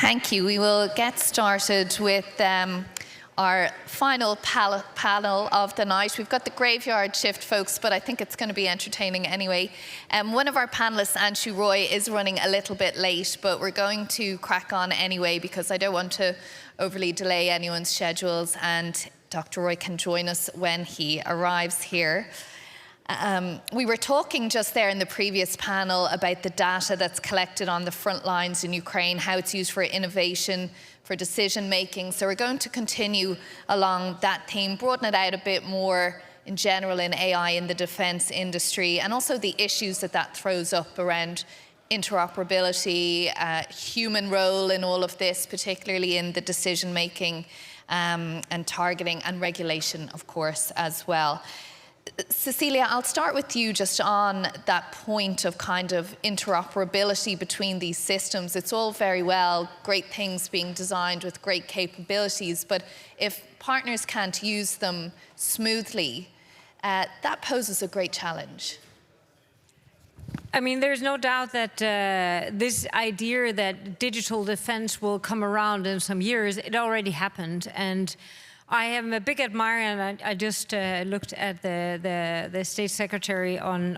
Thank you. We will get started with our final panel of the night. We've got the graveyard shift, folks, but I think it's going to be entertaining anyway. One of our panelists, Anshu Roy, is running a little bit late, but we're going to crack on anyway because I don't want to overly delay anyone's schedules, and Dr. Roy can join us when he arrives here. We were talking just there in the previous panel about the data that's collected on the front lines in Ukraine, how it's used for innovation, for decision making. So we're going to continue along that theme, broaden it out a bit more in general in AI in the defence industry, and also the issues that that throws up around interoperability, human role in all of this, particularly in the decision making and targeting and regulation, of course, as well. Cecilia, I'll start with you just on that point of kind of interoperability between these systems. It's all very well, great things being designed with great capabilities, but if partners can't use them smoothly, that poses a great challenge. I mean, there's no doubt that this idea that digital defense will come around in some years, it already happened. And I am a big admirer, and I just looked at the state secretary from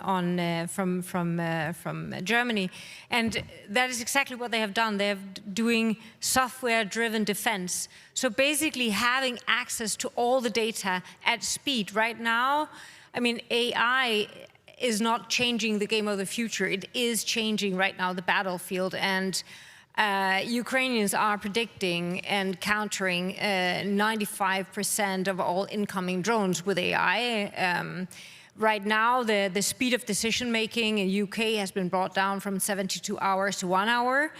Germany, and that is exactly what they have done. They're doing software-driven defense. So basically having access to all the data at speed. Right now, I mean, AI is not changing the game of the future. It is changing right now the battlefield, and Ukrainians are predicting and countering 95% of all incoming drones with AI. Right now, the speed of decision-making in UK has been brought down from 72 hours to 1 hour.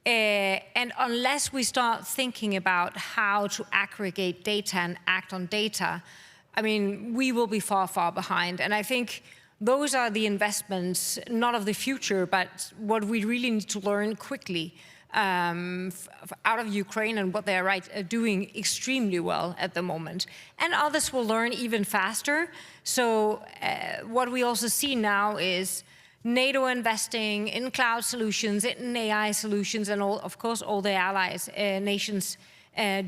And unless we start thinking about how to aggregate data and act on data, I mean, we will be far, far behind. And I think those are the investments, not of the future, but what we really need to learn quickly out of Ukraine and what they're doing extremely well at the moment. And others will learn even faster. So what we also see now is NATO investing in cloud solutions, in AI solutions, and all, of course, all the allies, nations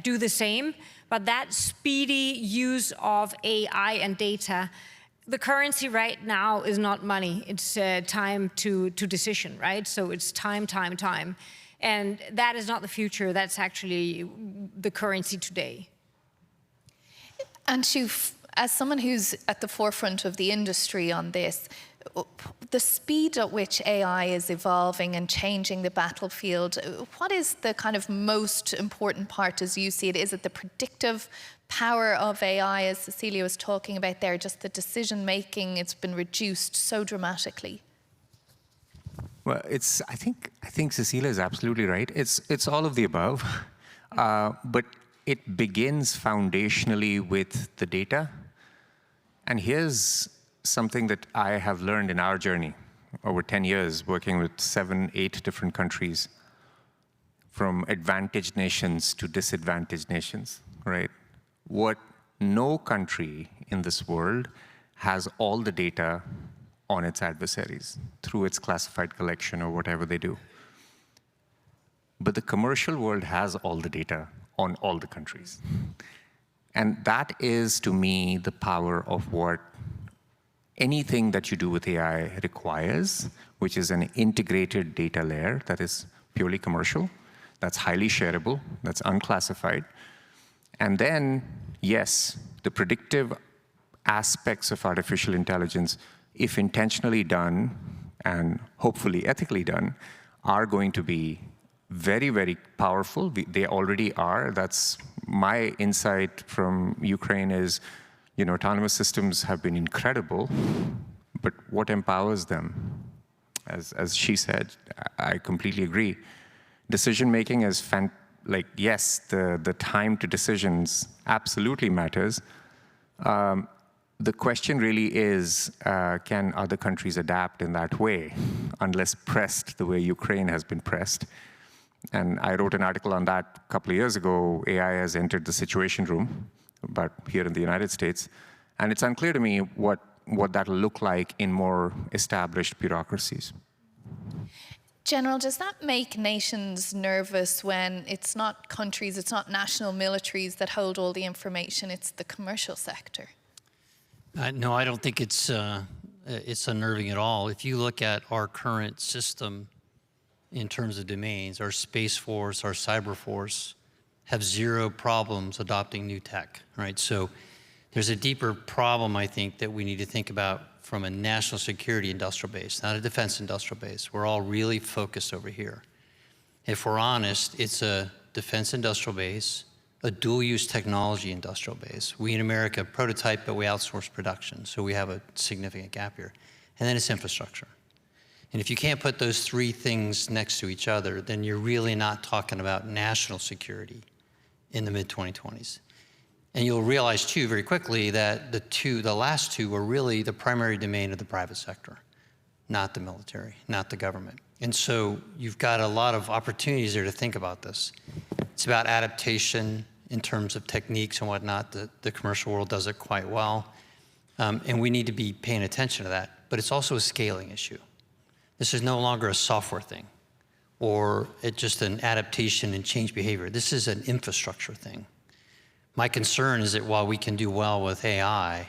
do the same. But that speedy use of AI and data, the currency right now is not money, it's time to decision, right? So it's time. And that is not the future, that's actually the currency today. And as someone who's at the forefront of the industry on this, the speed at which AI is evolving and changing the battlefield, what is the kind of most important part as you see it? Is it the predictive power of AI, as Cecilia was talking about there, just the decision making, it's been reduced so dramatically? Well, I think Cecilia is absolutely right. It's all of the above, but it begins foundationally with the data. And here's something that I have learned in our journey over 10 years, working with 7, 8 different countries, from advantaged nations to disadvantaged nations, right? What no country in this world has all the data on its adversaries through its classified collection or whatever they do. But the commercial world has all the data on all the countries. And that is, to me, the power of what anything that you do with AI requires, which is an integrated data layer that is purely commercial, that's highly shareable, that's unclassified. And then, yes, the predictive aspects of artificial intelligence, if intentionally done and hopefully ethically done, are going to be very, very powerful. They already are. That's my insight from Ukraine is, you know, autonomous systems have been incredible, but what empowers them? As she said, I completely agree. Decision-making is yes, the time to decisions absolutely matters. The question really is, can other countries adapt in that way, unless pressed the way Ukraine has been pressed? And I wrote an article on that a couple of years ago. AI has entered the Situation Room, but here in the United States. And it's unclear to me what that'll look like in more established bureaucracies. General, does that make nations nervous when it's not countries, it's not national militaries that hold all the information, it's the commercial sector? No, I don't think it's unnerving at all. If you look at our current system in terms of domains, our Space Force, our Cyber Force have zero problems adopting new tech, right? So there's a deeper problem, I think, that we need to think about from a national security industrial base, not a defense industrial base. We're all really focused over here. If we're honest, it's a defense industrial base, a dual-use technology industrial base. We in America prototype, but we outsource production, so we have a significant gap here. And then it's infrastructure. And if you can't put those three things next to each other, then you're really not talking about national security in the mid-2020s. And you'll realize too very quickly that the last two are really the primary domain of the private sector, not the military, not the government. And so you've got a lot of opportunities there to think about this. It's about adaptation in terms of techniques and whatnot. The commercial world does it quite well. And we need to be paying attention to that. But it's also a scaling issue. This is no longer a software thing or just an adaptation and change behavior. This is an infrastructure thing. My concern is that while we can do well with AI,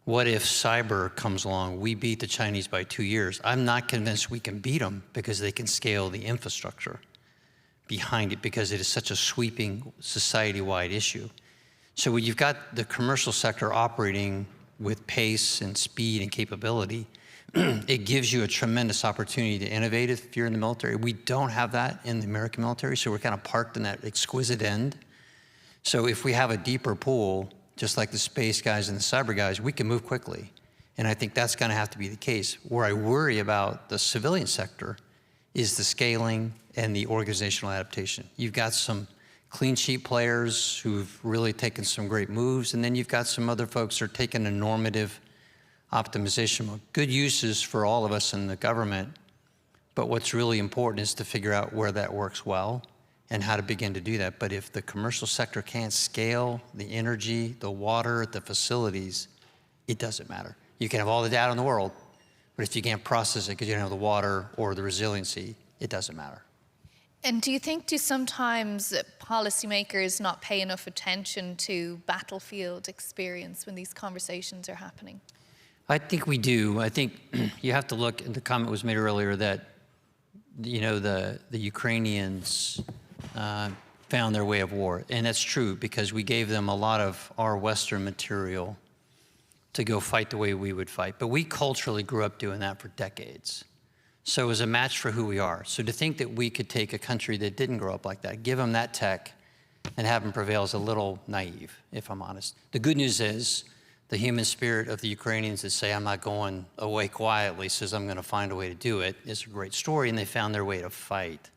what if cyber comes along, we beat the Chinese by 2 years? I'm not convinced we can beat them because they can scale the infrastructure behind it because it is such a sweeping society-wide issue. So when you've got the commercial sector operating with pace and speed and capability, it gives you a tremendous opportunity to innovate if you're in the military. We don't have that in the American military, so we're kind of parked in that exquisite end. So if we have a deeper pool, just like the space guys and the cyber guys, we can move quickly. And I think that's going to have to be the case. Where I worry about the civilian sector is the scaling and the organizational adaptation. You've got some clean sheet players who've really taken some great moves, and then you've got some other folks who are taking a normative optimization. Good uses for all of us in the government, but what's really important is to figure out where that works well and how to begin to do that. But if the commercial sector can't scale the energy, the water, the facilities, it doesn't matter. You can have all the data in the world, but if you can't process it because you don't have the water or the resiliency, it doesn't matter. And do you think, do sometimes policymakers not pay enough attention to battlefield experience when these conversations are happening? I think we do. I think you have to look, and the comment was made earlier that, you know, the Ukrainians found their way of war. And that's true because we gave them a lot of our Western material to go fight the way we would fight. But we culturally grew up doing that for decades. So it was a match for who we are. So to think that we could take a country that didn't grow up like that, give them that tech, and have them prevail is a little naive, if I'm honest. The good news is the human spirit of the Ukrainians that say, I'm not going away quietly, says I'm going to find a way to do it, is a great story, and they found their way to fight.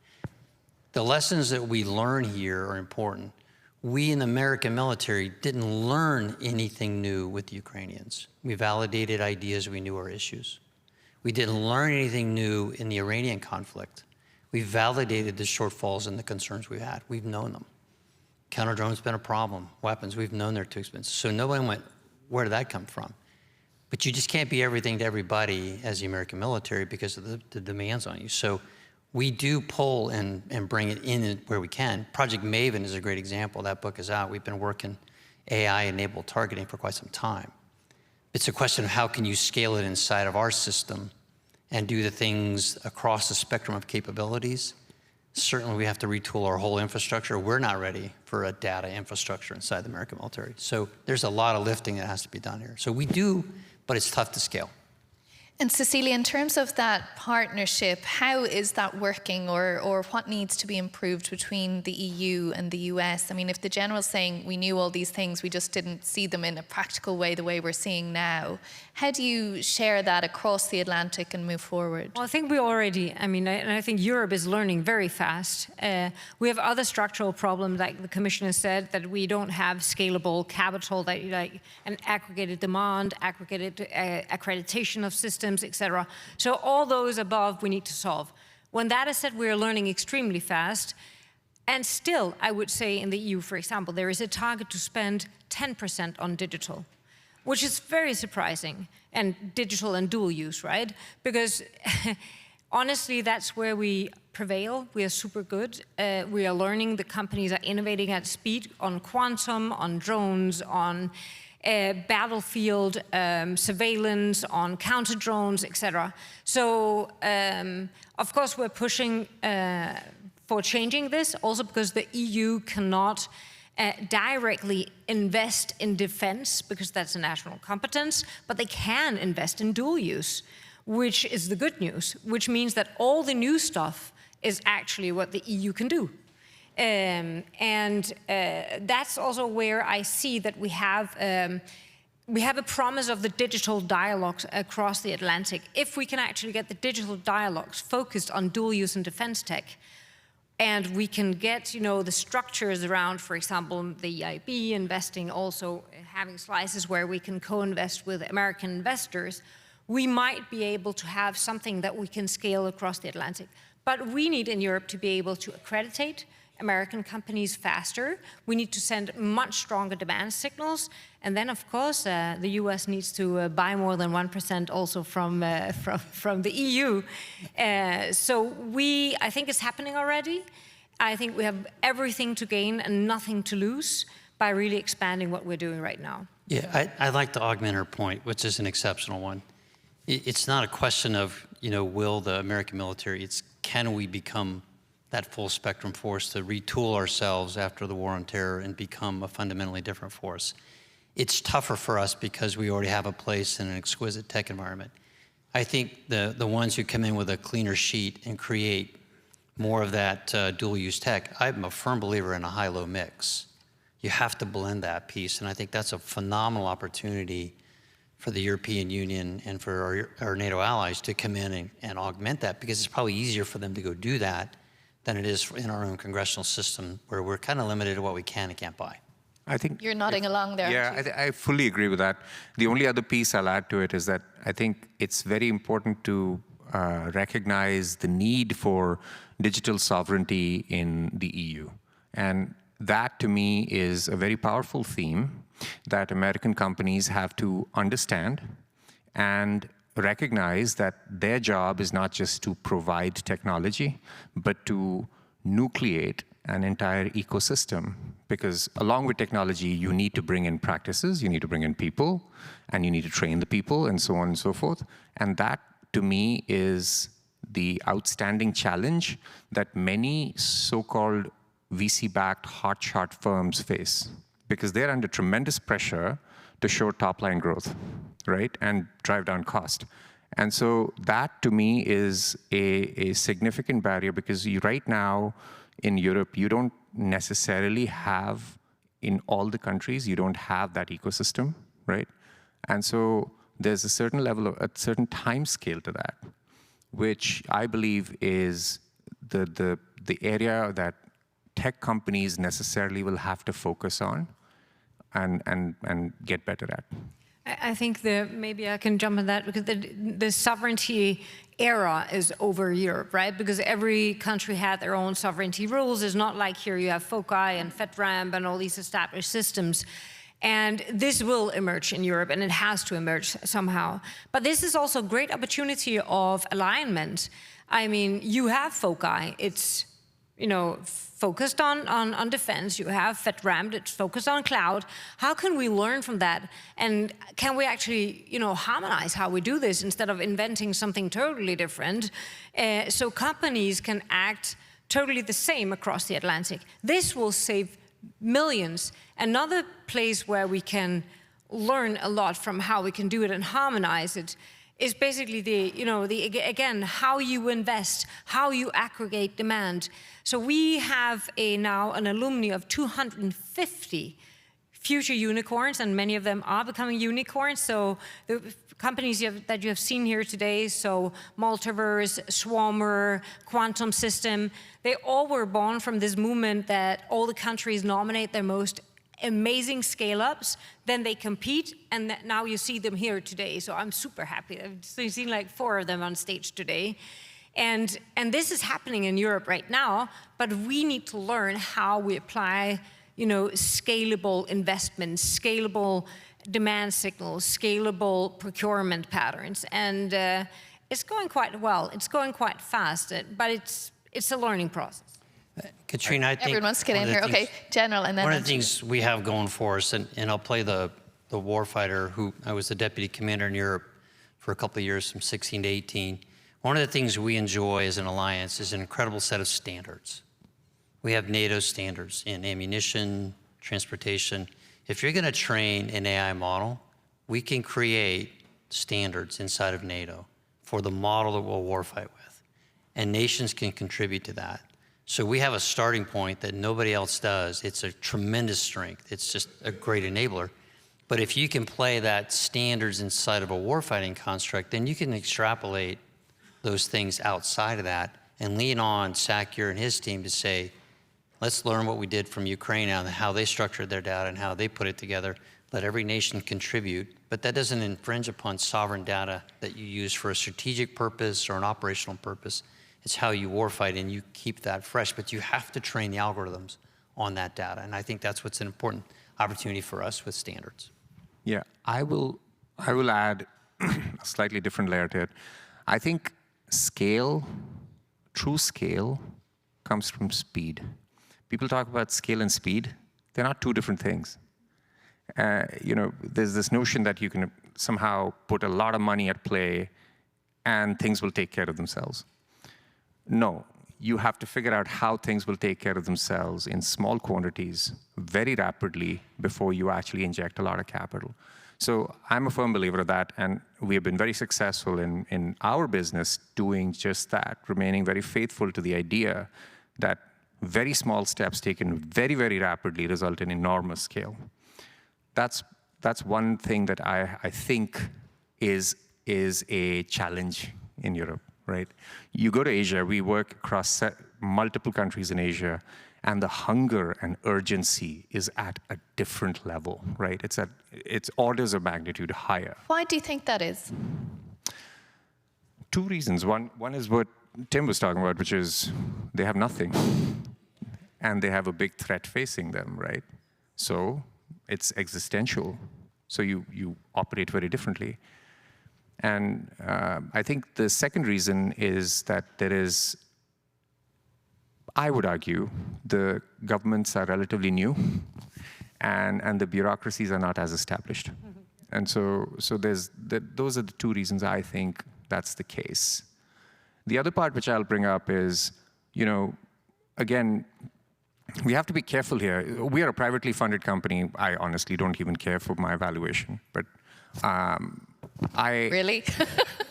The lessons that we learn here are important. We in the American military didn't learn anything new with the Ukrainians. We validated ideas we knew were issues. We didn't learn anything new in the Iranian conflict. We validated the shortfalls and the concerns we've had. We've known them. Counter-drone's been a problem. Weapons, we've known they're too expensive. So nobody went, where did that come from? But you just can't be everything to everybody as the American military because of the demands on you. So we do pull and bring it in where we can. Project Maven is a great example. That book is out. We've been working AI-enabled targeting for quite some time. It's a question of how can you scale it inside of our system and do the things across the spectrum of capabilities. Certainly we have to retool our whole infrastructure. We're not ready for a data infrastructure inside the American military. So there's a lot of lifting that has to be done here. So we do, but it's tough to scale. And Cecilia, in terms of that partnership, how is that working, or what needs to be improved between the EU and the US? I mean, if the general's saying we knew all these things, we just didn't see them in a practical way the way we're seeing now, how do you share that across the Atlantic and move forward? Well, I think we already, I think Europe is learning very fast. We have other structural problems, like the commissioner said, that we don't have scalable capital, that like an aggregated demand, aggregated accreditation of systems, etc. So all those above we need to solve. When that is said, we are learning extremely fast. And still, I would say in the EU, for example, there is a target to spend 10% on digital, which is very surprising, and digital and dual use, right? Because Honestly, that's where we prevail. We are super good. We are learning. The companies are innovating at speed on quantum, on drones, on battlefield surveillance, on counter drones, etc. So, of course, we're pushing for changing this, also because the EU cannot directly invest in defense, because that's a national competence, but they can invest in dual use, which is the good news, which means that all the new stuff is actually what the EU can do. That's also where I see that we have a promise of the digital dialogues across the Atlantic. If we can actually get the digital dialogues focused on dual use and defense tech, and we can get, the structures around, for example, the EIB investing, also having slices where we can co-invest with American investors, we might be able to have something that we can scale across the Atlantic. But we need in Europe to be able to accreditate American companies faster. We need to send much stronger demand signals. And then, of course, the US needs to buy more than 1% also from the EU. So I think it's happening already. I think we have everything to gain and nothing to lose by really expanding what we're doing right now. Yeah, I'd like to augment her point, which is an exceptional one. It's not a question of, will the American military, it's can we become that full spectrum force to retool ourselves after the war on terror and become a fundamentally different force. It's tougher for us because we already have a place in an exquisite tech environment. I think the ones who come in with a cleaner sheet and create more of that dual-use tech, I'm a firm believer in a high-low mix. You have to blend that piece, and I think that's a phenomenal opportunity for the European Union and for our NATO allies to come in and augment that, because it's probably easier for them to go do that than it is in our own congressional system, where we're kind of limited to what we can and can't buy. I think you're nodding along there. Yeah, I fully agree with that. The only other piece I'll add to it is that I think it's very important to recognize the need for digital sovereignty in the EU. And that, to me, is a very powerful theme that American companies have to understand and recognize that their job is not just to provide technology, but to nucleate an entire ecosystem. Because along with technology, you need to bring in practices, you need to bring in people, and you need to train the people, and so on and so forth. And that, to me, is the outstanding challenge that many so-called VC-backed hotshot firms face, because they're under tremendous pressure to show top-line growth, right, and drive down cost. And so that, to me, is a significant barrier, because right now in Europe, you don't necessarily have, in all the countries, you don't have that ecosystem, right? And so there's a certain level of, a certain time scale to that, which I believe is the area that tech companies necessarily will have to focus on and get better at. I think maybe I can jump on that, because the sovereignty era is over Europe, right? Because every country had their own sovereignty rules. It's not like here you have FOCI and FedRAMP and all these established systems. And this will emerge in Europe, and it has to emerge somehow. But this is also a great opportunity of alignment. I mean, you have FOCI. It's, focused on defense. You have FedRAMP, it's focused on cloud. How can we learn from that? And can we actually, harmonize how we do this instead of inventing something totally different? So companies can act totally the same across the Atlantic. This will save millions. Another place where we can learn a lot from how we can do it and harmonize it is basically again, how you invest, how you aggregate demand. So we have now an alumni of 250 future unicorns, and many of them are becoming unicorns. So the companies that you have seen here today, so Multiverse, Swarmer, Quantum System, they all were born from this movement that all the countries nominate their most amazing scale-ups, then they compete, and now you see them here today. So I'm super happy. I've seen like 4 of them on stage today. And this is happening in Europe right now, but we need to learn how we apply, scalable investments, scalable demand signals, scalable procurement patterns. And It's going quite well. It's going quite fast, but it's a learning process. Katrina, I think Everyone wants to get in here. Okay, General, and then one of the things we have going for us, and I'll play the warfighter who I was the deputy commander in Europe for a couple of years from 16 to 18. One of the things we enjoy as an alliance is an incredible set of standards. We have NATO standards in ammunition, transportation. If you're going to train an AI model, we can create standards inside of NATO for the model that we'll warfight with. And nations can contribute to that. So we have a starting point that nobody else does. It's a tremendous strength. It's just a great enabler. But if you can play that standards inside of a warfighting construct, then you can extrapolate those things outside of that and lean on Sakir and his team to say, let's learn what we did from Ukraine and how they structured their data and how they put it together. Let every nation contribute, but that doesn't infringe upon sovereign data that you use for a strategic purpose or an operational purpose. It's how you warfight and you keep that fresh, but you have to train the algorithms on that data. And I think that's what's an important opportunity for us with standards. Yeah, I will add a slightly different layer to it. I think scale, true scale, comes from speed. People talk about scale and speed. They're not two different things. There's this notion that you can somehow put a lot of money at play and things will take care of themselves. No, you have to figure out how things will take care of themselves in small quantities very rapidly before you actually inject a lot of capital. So I'm a firm believer of that, and we have been very successful in our business doing just that, remaining very faithful to the idea that very small steps taken very, very rapidly result in enormous scale. That's one thing that I think is a challenge in Europe, right? You go to Asia, we work across multiple countries in Asia, and the hunger and urgency is at a different level, right? It's orders of magnitude higher. why do you think that is? Two reasons. One is what Tim was talking about, which is they have nothing, and they have a big threat facing them, right? So it's existential. So you operate very differently. And I think the second reason is that there is, I would argue, the governments are relatively new, and the bureaucracies are not as established. And so those are the two reasons I think that's the case. The other part which I'll bring up is, again, we have to be careful here. We are a privately funded company. I honestly don't even care for my valuation, but Really?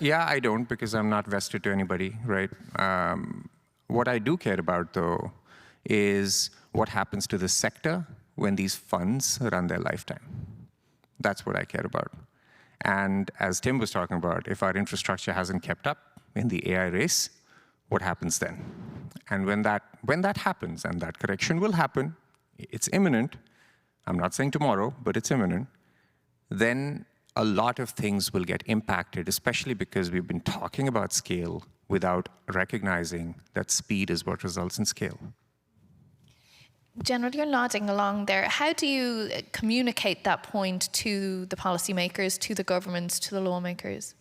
yeah, I don't, because I'm not vested to anybody, right? What I do care about, though, is what happens to the sector when these funds run their lifetime. That's what I care about. And as Tim was talking about, if our infrastructure hasn't kept up in the AI race, what happens then? And when that happens, and that correction will happen, it's imminent, I'm not saying tomorrow, but it's imminent, then a lot of things will get impacted, especially because we've been talking about scale without recognizing that speed is what results in scale. General, you're nodding along there. How do you communicate that point to the policymakers, to the governments, to the lawmakers?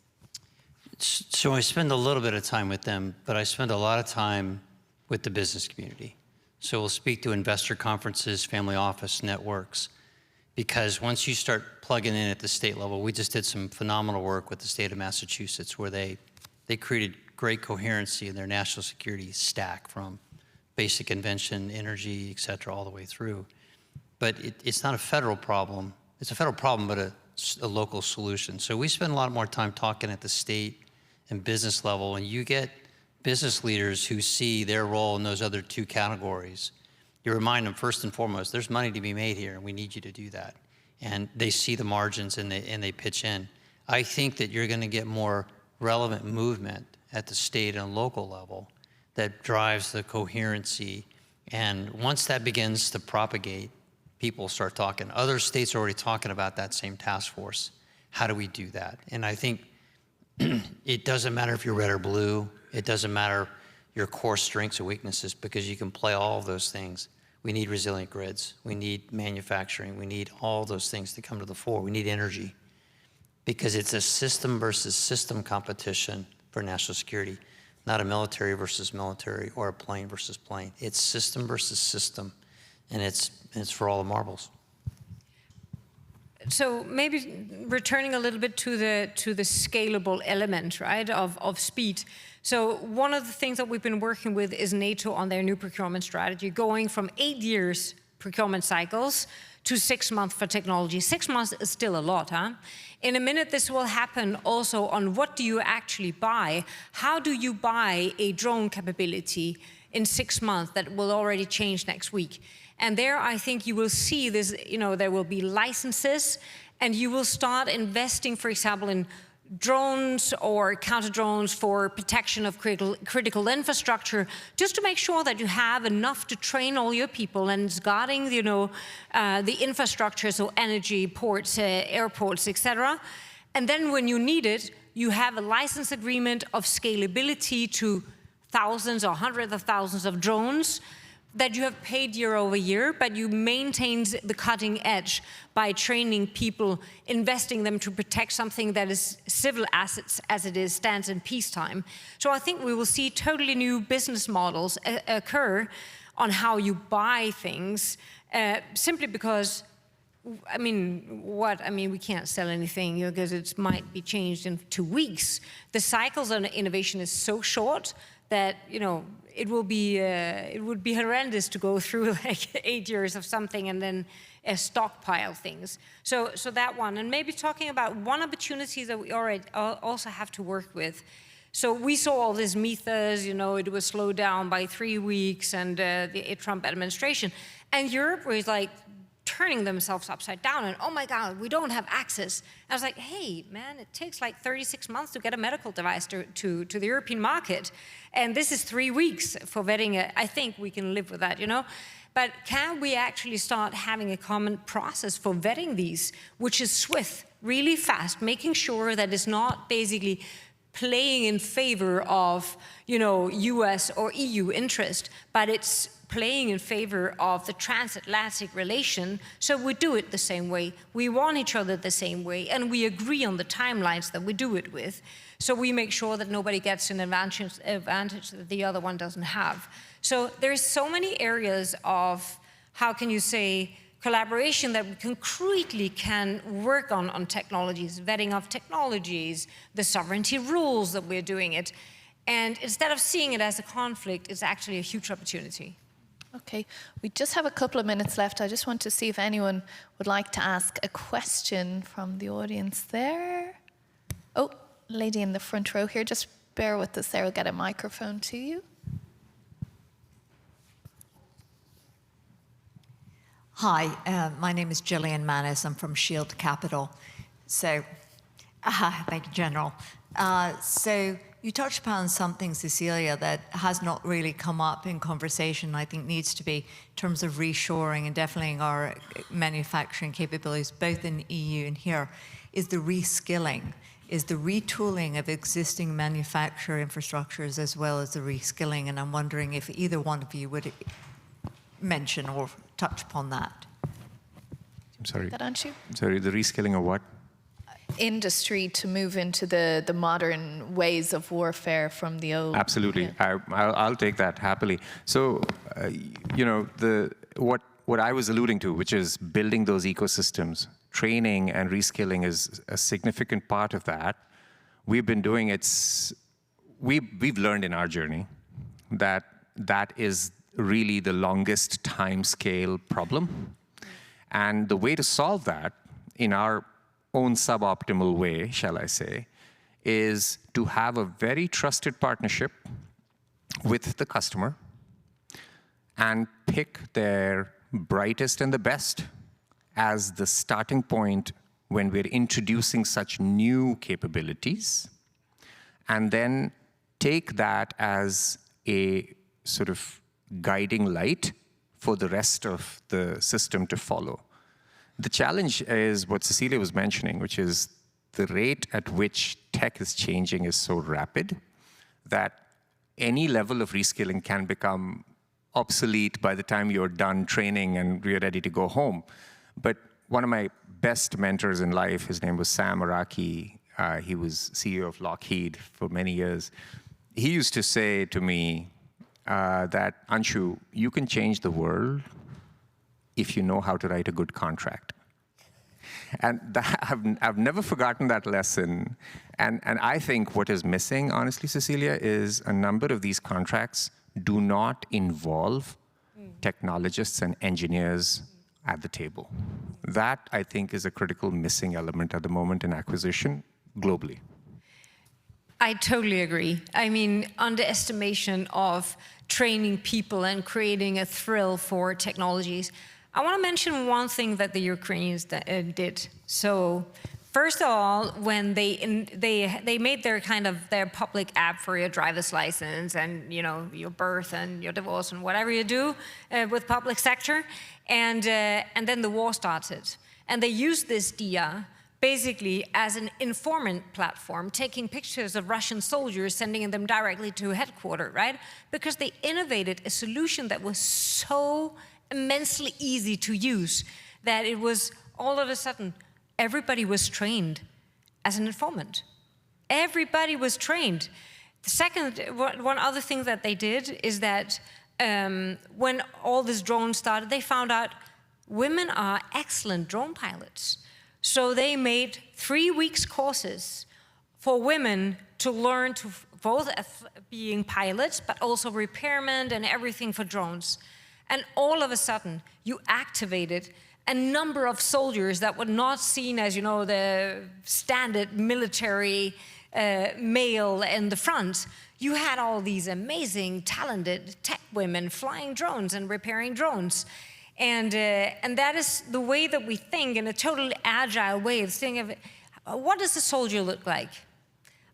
So I spend a little bit of time with them, but I spend a lot of time with the business community. So we'll speak to investor conferences, family office networks, because once you start plugging in at the state level, we just did some phenomenal work with the state of Massachusetts where they created great coherency in their national security stack from basic invention, energy, et cetera, all the way through. But it's not a federal problem. It's a federal problem, but a local solution. So we spend a lot more time talking at the state and business level, and you get business leaders who see their role in those other two categories. You remind them first and foremost, there's money to be made here, and we need you to do that. And they see the margins and they pitch in. I think that you're going to get more relevant movement at the state and local level that drives the coherency. And once that begins to propagate, people start talking. Other states are already talking about that same task force. How do we do that? And I think it doesn't matter if you're red or blue. It doesn't matter your core strengths or weaknesses, because you can play all of those things. We need resilient grids. We need manufacturing. We need all those things to come to the fore. We need energy, because it's a system versus system competition for national security, not a military versus military or a plane versus plane. It's system versus system, and it's for all the marbles. So maybe returning a little bit to the scalable element, right, of speed. So one of the things that we've been working with is NATO on their new procurement strategy, going from 8 years procurement cycles to 6 months for technology. 6 months is still a lot, huh? In a minute, this will happen also on what do you actually buy? How do you buy a drone capability in 6 months that will already change next week? And there, I think you will see this, there will be licenses, and you will start investing, for example, in drones or counter-drones for protection of critical infrastructure, just to make sure that you have enough to train all your people and it's guarding, the infrastructure, so energy, ports, airports, etc. And then when you need it, you have a license agreement of scalability to thousands or hundreds of thousands of drones that you have paid year over year, but you maintain the cutting edge by training people, investing them to protect something that is civil assets as it stands in peacetime. So I think we will see totally new business models occur on how you buy things, simply because, we can't sell anything because it might be changed in 2 weeks. The cycles on innovation is so short that, it would be horrendous to go through like 8 years of something and then stockpile things. So that one, and maybe talking about one opportunity that we already also have to work with. So we saw all this methods, it was slowed down by 3 weeks and the Trump administration, and Europe was like turning themselves upside down and, oh my God, we don't have access. I was like, hey, man, it takes like 36 months to get a medical device to the European market. And this is 3 weeks for vetting it. I think we can live with that, But can we actually start having a common process for vetting these, which is swift, really fast, making sure that it's not basically playing in favor of, US or EU interest, but it's playing in favor of the transatlantic relation, so we do it the same way. We want each other the same way, and we agree on the timelines that we do it with. So we make sure that nobody gets an advantage that the other one doesn't have. So there's so many areas of, how can you say, collaboration that we concretely can work on technologies, vetting of technologies, the sovereignty rules that we're doing it. And instead of seeing it as a conflict, it's actually a huge opportunity. Okay, we just have a couple of minutes left. I just want to see if anyone would like to ask a question from the audience there. Oh, lady in the front row here, just bear with us there. We'll get a microphone to you. Hi, my name is Gillian Manis. I'm from Shield Capital. So, thank you, General. So you touched upon something, Cecilia, that has not really come up in conversation, I think needs to be, in terms of reshoring and definitely our manufacturing capabilities, both in EU and here, is the reskilling, is the retooling of existing manufacturer infrastructures as well as the reskilling. And I'm wondering if either one of you would mention or touch upon that. I'm sorry. That answer? Sorry, the reskilling of what? Industry to move into the modern ways of warfare from the old. Absolutely, yeah. I'll take that happily. So, what I was alluding to, which is building those ecosystems, training and reskilling is a significant part of that. We've been doing it. We've learned in our journey that is really the longest time scale problem, and the way to solve that in our own suboptimal way, shall I say, is to have a very trusted partnership with the customer and pick their brightest and the best as the starting point when we're introducing such new capabilities, and then take that as a sort of guiding light for the rest of the system to follow. The challenge is what Cecilia was mentioning, which is the rate at which tech is changing is so rapid that any level of reskilling can become obsolete by the time you're done training and you're ready to go home. But one of my best mentors in life, his name was Sam Araki, He was CEO of Lockheed for many years. He used to say to me that, Anshu, you can change the world if you know how to write a good contract. And I've never forgotten that lesson. And I think what is missing, honestly, Cecilia, is a number of these contracts do not involve technologists and engineers at the table. That, I think, is a critical missing element at the moment in acquisition globally. I totally agree. I mean, underestimation of training people and creating a thrill for technologies. I want to mention one thing that the Ukrainians did. So, first of all, when they made their public app for your driver's license and your birth and your divorce and whatever you do with public sector, and then the war started, and they used this DIA basically as an informant platform, taking pictures of Russian soldiers, sending them directly to headquarters, right? Because they innovated a solution that was so immensely easy to use that it was all of a sudden everybody was trained as an informant. Everybody was trained. The second, one other thing that they did is that when all this drone started, they found out women are excellent drone pilots. So they made 3 weeks courses for women to learn to both being pilots, but also repairmen and everything for drones. And all of a sudden, you activated a number of soldiers that were not seen as, the standard military male in the front. You had all these amazing, talented tech women flying drones and repairing drones. And that is the way that we think, in a totally agile way of thinking of it. What does a soldier look like?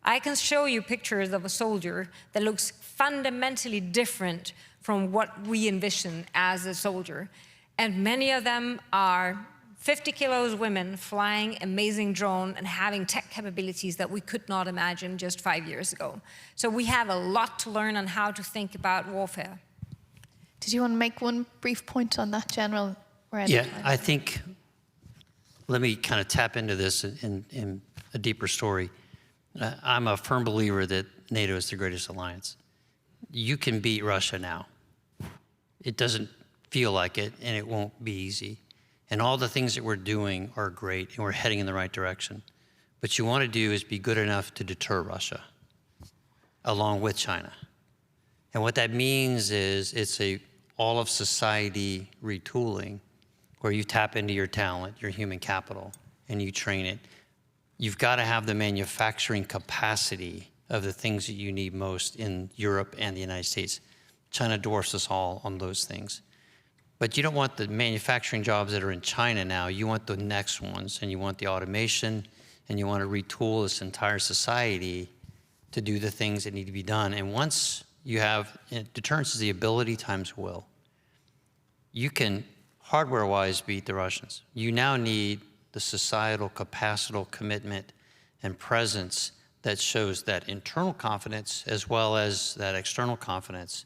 I can show you pictures of a soldier that looks fundamentally different from what we envision as a soldier. And many of them are 50 kilos women flying amazing drone and having tech capabilities that we could not imagine just 5 years ago. So we have a lot to learn on how to think about warfare. Did you want to make one brief point on that, General? Yeah, I think, let me kind of tap into this in a deeper story. I'm a firm believer that NATO is the greatest alliance. You can beat Russia now. It doesn't feel like it, and it won't be easy. And all the things that we're doing are great, and we're heading in the right direction. What you want to do is be good enough to deter Russia, along with China. And what that means is it's a all of society retooling where you tap into your talent, your human capital, and you train it. You've got to have the manufacturing capacity of the things that you need most in Europe and the United States. China dwarfs us all on those things. But you don't want the manufacturing jobs that are in China now. You want the next ones, and you want the automation, and you want to retool this entire society to do the things that need to be done. And once you have, deterrence is the ability times will. You can, hardware-wise, beat the Russians. You now need the societal, capacital commitment and presence that shows that internal confidence as well as that external confidence,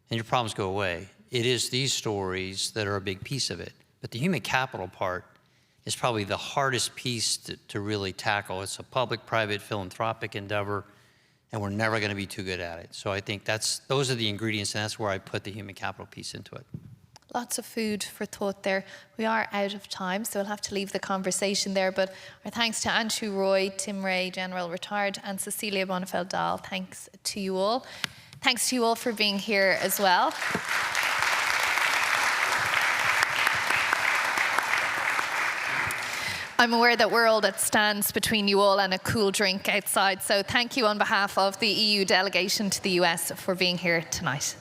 and your problems go away. It is these stories that are a big piece of it. But the human capital part is probably the hardest piece to really tackle. It's a public-private philanthropic endeavor, and we're never going to be too good at it. So I think those are the ingredients, and that's where I put the human capital piece into it. Lots of food for thought there. We are out of time, so we'll have to leave the conversation there. But our thanks to Anshu Roy, Tim Ray, General Retired, and Cecilia Bonafeld-Dahl. Thanks to you all. Thanks to you all for being here as well. I'm aware that we're all that stands between you all and a cool drink outside, so thank you on behalf of the EU delegation to the US for being here tonight.